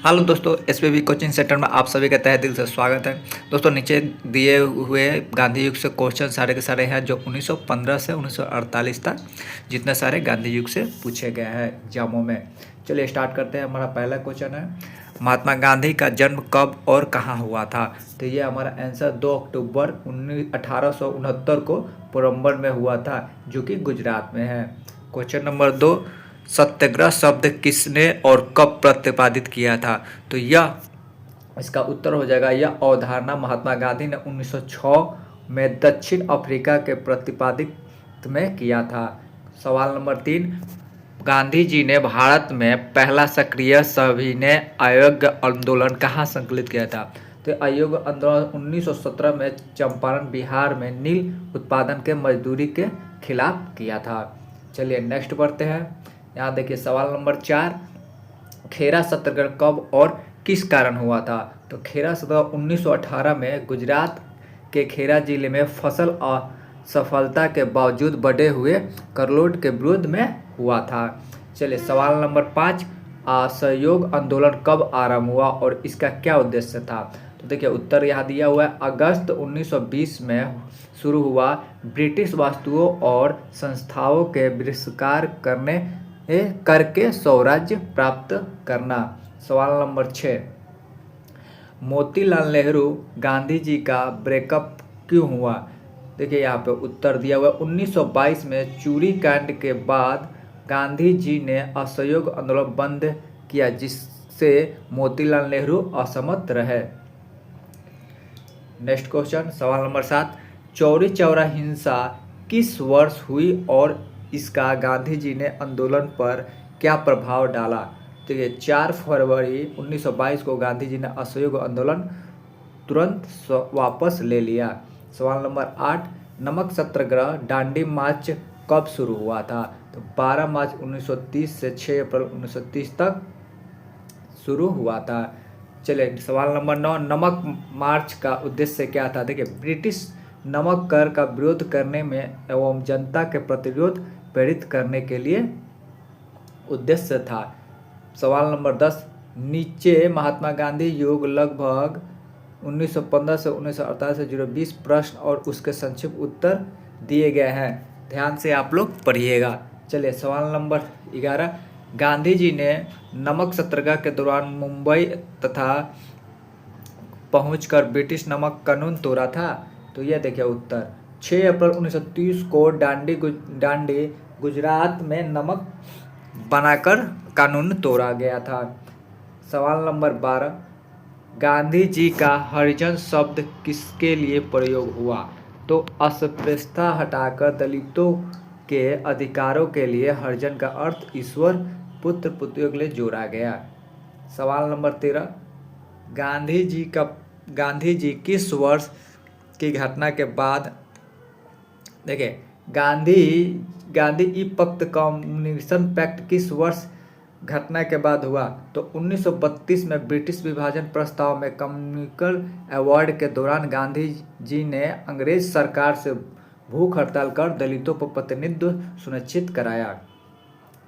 Hello दोस्तों, SPB coaching centre में आप सभी का तहे दिल से स्वागत है। दोस्तों, नीचे दिए हुए गांधी युग से क्वेश्चन सारे के सारे हैं जो 1915 से 1948 तक जितने सारे गांधी युग से पूछे गए हैं एग्जामों में। चलिए स्टार्ट करते हैं। हमारा पहला क्वेश्चन है, महात्मा गांधी का जन्म कब और कहाँ हुआ था? तो ये हमारा आंसर 2 अक्टूबर 1869 को पोरबंदर में हुआ था, जो कि गुजरात में है। क्वेश्चन नंबर 2, सत्याग्रह शब्द किसने और कब प्रतिपादित किया था? तो यह इसका उत्तर हो जाएगा, यह अवधारणा महात्मा गांधी ने 1906 में दक्षिण अफ्रीका के प्रतिपादित में किया था। सवाल नंबर 3, गांधी जी ने भारत में पहला सक्रिय सविनय अयोग्य आंदोलन कहाँ संकलित किया था? तो अयोग्य आंदोलन 1917 में चंपारण बिहार में नील उत्पादन के मजदूरी के खिलाफ किया था। चलिए नेक्स्ट बढ़ते हैं। यहाँ देखिए सवाल नंबर 4, खेरा सत्याग्रह कब और किस कारण हुआ था? तो खेरा सत्याग्रह 1918 में गुजरात के खेरा जिले में फसल असफलता के बावजूद बढ़े हुए करलोट के विरोध में हुआ था। चलिए सवाल नंबर 5, असहयोग आंदोलन कब आरंभ हुआ और इसका क्या उद्देश्य था? तो देखिए उत्तर यहाँ दिया हुआ है, अगस्त 1920 में शुरू हुआ ब्रिटिश वस्तुओं और संस्थाओं के बहिष्कार करके स्वराज्य प्राप्त करना। सवाल नंबर 6, मोतीलाल नेहरू गांधी जी का ब्रेकअप क्यों हुआ? देखिए यहाँ पे उत्तर दिया हुआ है, 1922 में चूरी कांड के बाद गांधी जी ने असहयोग आंदोलन बंद किया, जिससे मोतीलाल नेहरू असहमत रहे। नेक्स्ट क्वेश्चन सवाल नंबर 7, चौरी चौरा हिंसा किस वर्ष हुई और इसका गांधी जी ने आंदोलन पर क्या प्रभाव डाला? तो ये 4 फरवरी 1922 को गांधी जी ने असहयोग आंदोलन तुरंत वापस ले लिया। सवाल नंबर 8, नमक सत्याग्रह दांडी मार्च कब शुरू हुआ था? तो 12 मार्च 1930 से 6 अप्रैल 1930 तक शुरू हुआ था। चलिए सवाल नंबर 9, नमक मार्च का उद्देश्य क्या था? देखिए ब्रिटिश नमक कर का विरोध करने में एवं जनता के प्रतिरोध प्रेरित करने के लिए उद्देश्य था। सवाल नंबर 10, नीचे महात्मा गांधी युग लगभग 1915 से 1948 से जुड़े 20 प्रश्न और उसके संक्षिप्त उत्तर दिए गए हैं, ध्यान से आप लोग पढ़िएगा। चलिए सवाल नंबर 11, गांधी जी ने नमक सत्याग्रह के दौरान मुंबई तथा पहुंचकर ब्रिटिश नमक कानून तोड़ा था? तो यह देखिए उत्तर 6 अप्रैल 1930 को दांडी गुजरात में नमक बनाकर कानून तोड़ा गया था। सवाल नंबर 12, गांधी जी का हरिजन शब्द किसके लिए प्रयोग हुआ? तो अस्पृश्यता हटाकर दलितों के अधिकारों के लिए हरिजन का अर्थ ईश्वर पुत्र पुत्रियों के लिए जोड़ा गया। सवाल नंबर 13, गांधी जी किस वर्ष की घटना के बाद देखिए गांधी ई पक्त कम्युनिकेशन पैक्ट किस वर्ष घटना के बाद हुआ? तो 1932 में ब्रिटिश विभाजन प्रस्ताव में कम्युनिकल अवार्ड के दौरान गांधी जी ने अंग्रेज सरकार से भूख हड़ताल कर दलितों पर प्रतिनिधित्व सुनिश्चित कराया।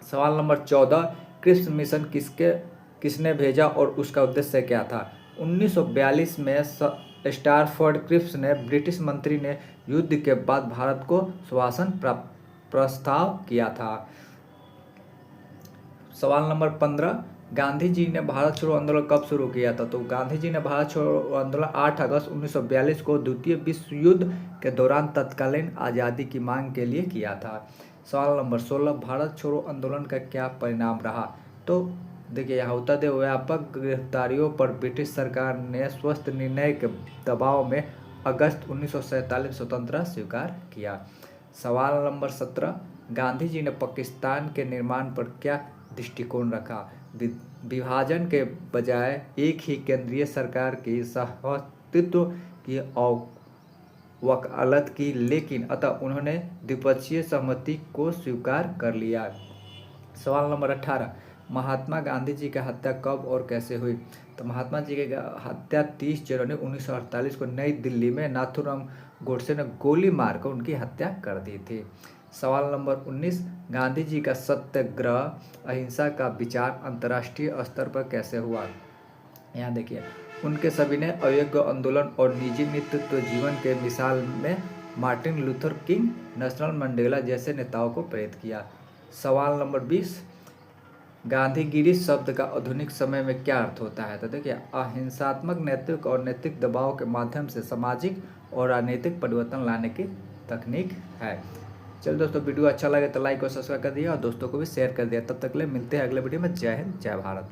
सवाल नंबर 14, क्रिप्स मिशन किसने भेजा और उसका उद्देश्य क्या था? 1942 में स्टारफोर्ड क्रिप्स ने ब्रिटिश मंत्री ने युद्ध के बाद भारत को स्वशासन प्रस्ताव किया था। सवाल नंबर 15, गांधी जी ने भारत छोड़ो आंदोलन कब शुरू किया था? तो गांधी जी ने भारत छोड़ो आंदोलन 8 अगस्त 1942 को द्वितीय विश्व युद्ध के दौरान तत्कालीन आज़ादी की मांग के लिए किया था। सवाल नंबर 16, भारत छोड़ो आंदोलन का क्या परिणाम रहा? तो देखिए यहाँ होता है, व्यापक गिरफ्तारियों पर ब्रिटिश सरकार ने स्वस्थ निर्णय के दबाव में अगस्त 1947 स्वतंत्रता स्वीकार किया। सवाल नंबर 17, गांधी जी ने पाकिस्तान के निर्माण पर क्या दृष्टिकोण रखा? विभाजन के बजाय एक ही केंद्रीय सरकार की सहअस्तित्व की वकालत की, लेकिन अतः उन्होंने द्विपक्षीय सहमति को स्वीकार कर लिया। सवाल नंबर 18, महात्मा गांधी जी की हत्या कब और कैसे हुई? तो महात्मा जी की हत्या 30 जनवरी 1948 को नई दिल्ली में नाथूराम गोडसे ने गोली मारकर उनकी हत्या कर दी थी। सवाल नंबर 19, गांधी जी का सत्याग्रह अहिंसा का विचार अंतर्राष्ट्रीय स्तर पर कैसे हुआ? यहाँ देखिए, उनके सभी ने अयोग्य आंदोलन और निजी नेतृत्व जीवन के मिसाल में Martin Luther king, Nelson Mandela जैसे नेताओं को प्रेरित किया। सवाल नंबर 20, गांधीगिरी शब्द का आधुनिक समय में क्या अर्थ होता है? तो देखिए, अहिंसात्मक नैतिक और नैतिक दबाव के माध्यम से सामाजिक और राजनीतिक परिवर्तन लाने की तकनीक है। चलो दोस्तों, वीडियो अच्छा लगे तो लाइक और सब्सक्राइब कर दिया और दोस्तों को भी शेयर कर दिया। तब तक के लिए मिलते हैं अगले वीडियो में। जय हिंद, जय भारत।